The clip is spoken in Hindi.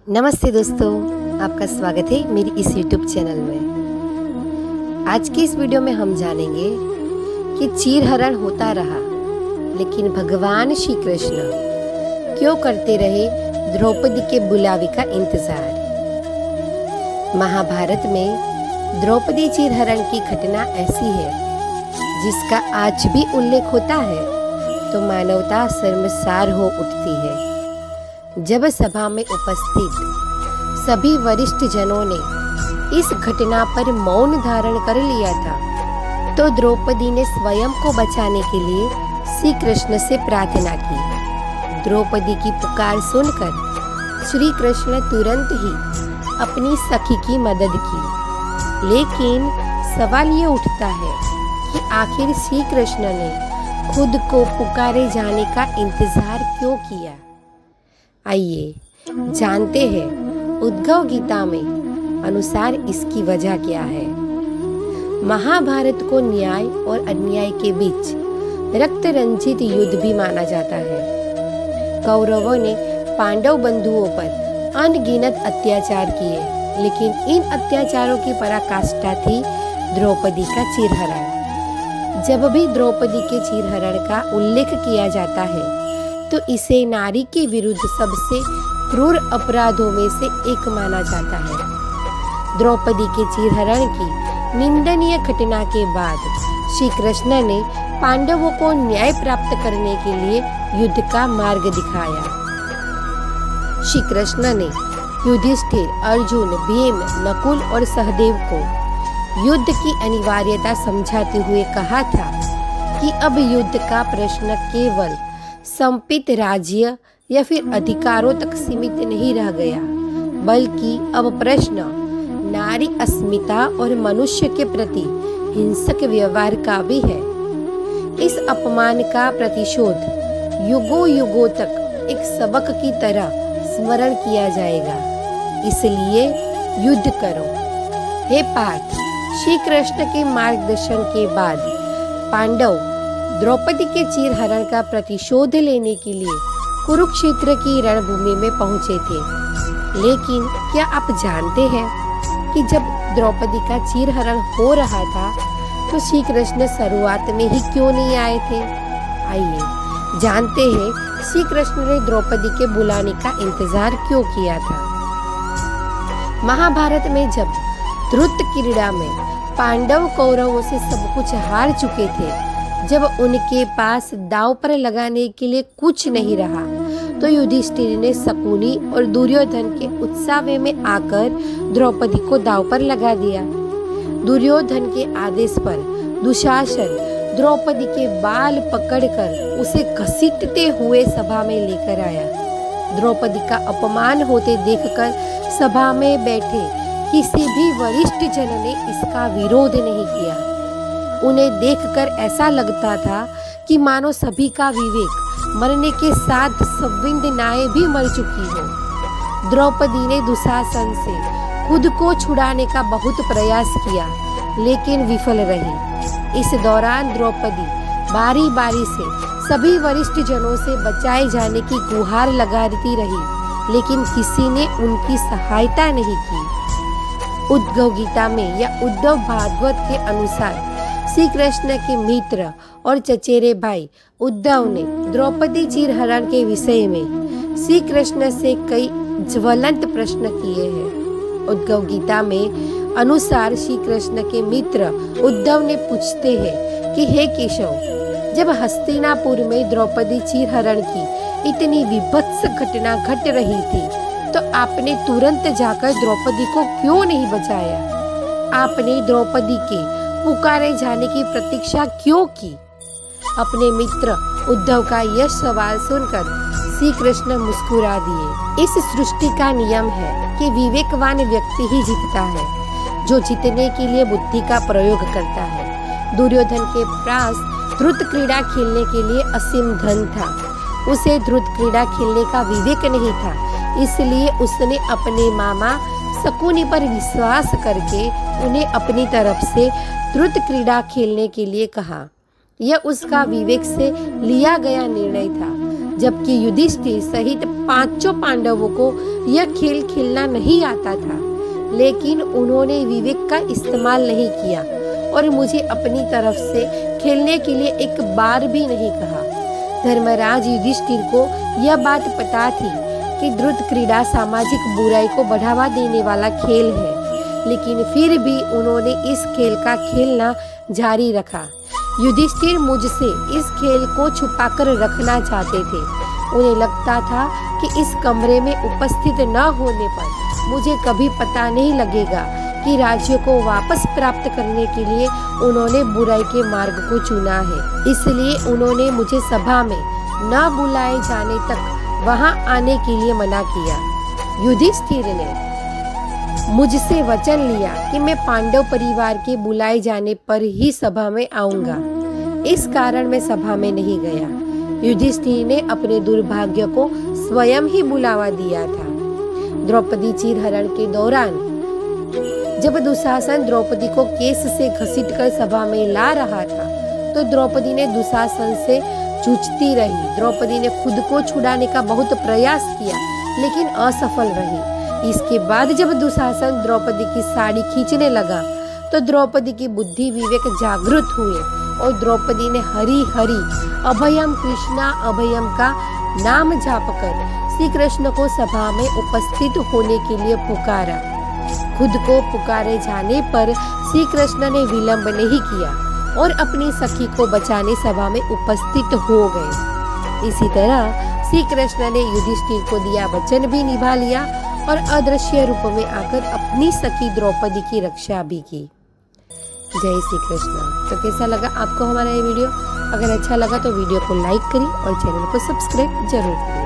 नमस्ते दोस्तों, आपका स्वागत है मेरी इस यूट्यूब चैनल में। आज की इस वीडियो में हम जानेंगे कि चीरहरण होता रहा लेकिन भगवान श्री कृष्ण क्यों करते रहे द्रौपदी के बुलावे का इंतजार। महाभारत में द्रौपदी चीरहरण की घटना ऐसी है जिसका आज भी उल्लेख होता है तो मानवता शर्मसार हो उठती है। जब सभा में उपस्थित सभी वरिष्ठ जनों ने इस घटना पर मौन धारण कर लिया था तो द्रौपदी ने स्वयं को बचाने के लिए श्री कृष्ण से प्रार्थना की। द्रौपदी की पुकार सुनकर श्री कृष्ण तुरंत ही अपनी सखी की मदद की। लेकिन सवाल ये उठता है कि आखिर श्री कृष्ण ने खुद को पुकारे जाने का इंतजार क्यों किया। आइए जानते हैं उद्धव गीता में अनुसार इसकी वजह क्या है। महाभारत को न्याय और अन्याय के बीच रक्त रंजित युद्ध भी माना जाता है। कौरवों ने पांडव बंधुओं पर अनगिनत अत्याचार किए, लेकिन इन अत्याचारों की पराकाष्ठा थी द्रौपदी का चीरहरण। जब भी द्रौपदी के चीरहरण का उल्लेख किया जाता है तो इसे नारी के विरुद्ध सबसे क्रूर अपराधों में से एक माना जाता है। द्रौपदी के चीरहरण की निंदनीय घटना के बाद श्री कृष्ण ने पांडवों को न्याय प्राप्त करने के लिए युद्ध का मार्ग दिखाया। श्री कृष्ण ने युधिष्ठिर, अर्जुन, भीम, नकुल और सहदेव को युद्ध की अनिवार्यता समझाते हुए कहा था कि अब युद्ध का प्रश्न केवल संपित राज्य या फिर अधिकारों तक सीमित नहीं रह गया, बल्कि अब प्रश्न नारी अस्मिता और मनुष्य के प्रति हिंसक व्यवहार का भी है। इस अपमान का प्रतिशोध युगों युगों तक एक सबक की तरह स्मरण किया जाएगा। इसलिए युद्ध करो। हे पार्थ, श्री कृष्ण के मार्गदर्शन के बाद पांडव द्रौपदी के चीरहरण का प्रतिशोध लेने के लिए कुरुक्षेत्र की रणभूमि में पहुंचे थे। लेकिन क्या आप जानते हैं कि जब द्रौपदी का चीरहरण हो रहा था तो श्री कृष्ण शुरुआत में ही क्यों नहीं आए थे। आइए जानते हैं श्री कृष्ण ने द्रौपदी के बुलाने का इंतजार क्यों किया था। महाभारत में जब द्रुत क्रीड़ा में पांडव कौरवों से सब कुछ हार चुके थे, जब उनके पास दांव पर लगाने के लिए कुछ नहीं रहा तो युधिष्ठिर ने शकुनी और दुर्योधन के उत्साह में आकर द्रौपदी को दांव पर लगा दिया। दुर्योधन के आदेश पर दुशासन द्रौपदी के बाल पकड़कर उसे घसीटते हुए सभा में लेकर आया। द्रौपदी का अपमान होते देखकर सभा में बैठे किसी भी वरिष्ठ जन ने इसका विरोध नहीं किया। उन्हें देखकर ऐसा लगता था कि मानो सभी का विवेक मरने के साथ संवेदनाएं भी मर चुकी हो। द्रौपदी ने दुशासन से खुद को छुड़ाने का बहुत प्रयास किया, लेकिन विफल रही। इस दौरान द्रौपदी बारी बारी से सभी वरिष्ठ जनों से बचाए जाने की गुहार लगाती रही, लेकिन किसी ने उनकी सहायता नहीं की। उद्धव गीता में या उद्धव भागवत के अनुसार श्री कृष्ण के मित्र और चचेरे भाई उद्धव ने द्रौपदी चीरहरण के विषय में श्री कृष्ण से कई ज्वलंत प्रश्न किए हैं। उद्धव गीता में अनुसार श्री कृष्ण के मित्र उद्धव ने पूछते हैं कि हे केशव, जब हस्तिनापुर में द्रौपदी चीरहरण की इतनी विभत्स घटना घट रही थी तो आपने तुरंत जाकर द्रौपदी को क्यों नहीं बचाया? आपने द्रौपदी के पुकारे जाने की प्रतीक्षा क्यों की? अपने मित्र उद्धव का यह सवाल सुनकर श्री कृष्ण मुस्कुरा दिए। इस सृष्टि का नियम है कि विवेकवान व्यक्ति ही जीतता है, जो जीतने के लिए बुद्धि का प्रयोग करता है। दुर्योधन के पास द्रुत क्रीड़ा खेलने के लिए असीम धन था। उसे द्रुत क्रीड़ा खेलने का विवेक नहीं था, इसलिए उसने अपने मामा शकुनी पर विश्वास करके उन्हें अपनी तरफ से द्रुत क्रीड़ा खेलने के लिए कहा। यह उसका विवेक से लिया गया निर्णय था। जबकि युधिष्ठिर सहित पांचों पांडवों को यह खेल खेलना नहीं आता था, लेकिन उन्होंने विवेक का इस्तेमाल नहीं किया और मुझे अपनी तरफ से खेलने के लिए एक बार भी नहीं कहा। धर्मराज युधिष्ठिर को यह बात पता थी कि द्रुत क्रीड़ा सामाजिक बुराई को बढ़ावा देने वाला खेल है, लेकिन फिर भी उन्होंने इस खेल का खेलना जारी रखा। युधिष्ठिर मुझसे इस खेल को छुपाकर रखना चाहते थे। उन्हें लगता था कि इस कमरे में उपस्थित न होने पर मुझे कभी पता नहीं लगेगा कि राज्य को वापस प्राप्त करने के लिए उन्होंने बुराई के मार्ग को चुना है। इसलिए उन्होंने मुझे सभा में न बुलाए जाने तक वहां आने के लिए मना किया। युधिष्ठिर ने मुझसे वचन लिया कि मैं पांडव परिवार के बुलाए जाने पर ही सभा में आऊंगा। इस कारण मैं सभा में नहीं गया। युधिष्ठिर ने अपने दुर्भाग्य को स्वयं ही बुलावा दिया था। द्रौपदी चीरहरण के दौरान जब दुशासन द्रौपदी को केस से घसीटकर सभा में ला रहा था, तो द्रौपदी ने दुशासन से जूझती रही। द्रौपदी ने खुद को छुड़ाने का बहुत प्रयास किया, लेकिन असफल रही। इसके बाद जब दुशासन द्रौपदी की साड़ी खींचने लगा, तो द्रौपदी की बुद्धि विवेक जागृत हुए और द्रौपदी ने हरि हरि अभयम कृष्णा अभयम का नाम जापकर श्री कृष्ण को सभा में उपस्थित होने के लिए पुकारा। खुद को पुकारे जाने पर श्री कृष्ण ने विलंब नहीं किया और अपनी सखी को बचाने सभा में उपस्थित हो गए। इसी तरह श्री कृष्ण ने युधिष्ठिर को दिया वचन भी निभा लिया और अदृश्य रूप में आकर अपनी सखी द्रौपदी की रक्षा भी की। जय श्री कृष्ण। तो कैसा लगा आपको हमारा ये वीडियो? अगर अच्छा लगा तो वीडियो को लाइक करिए और चैनल को सब्सक्राइब जरूर करिए।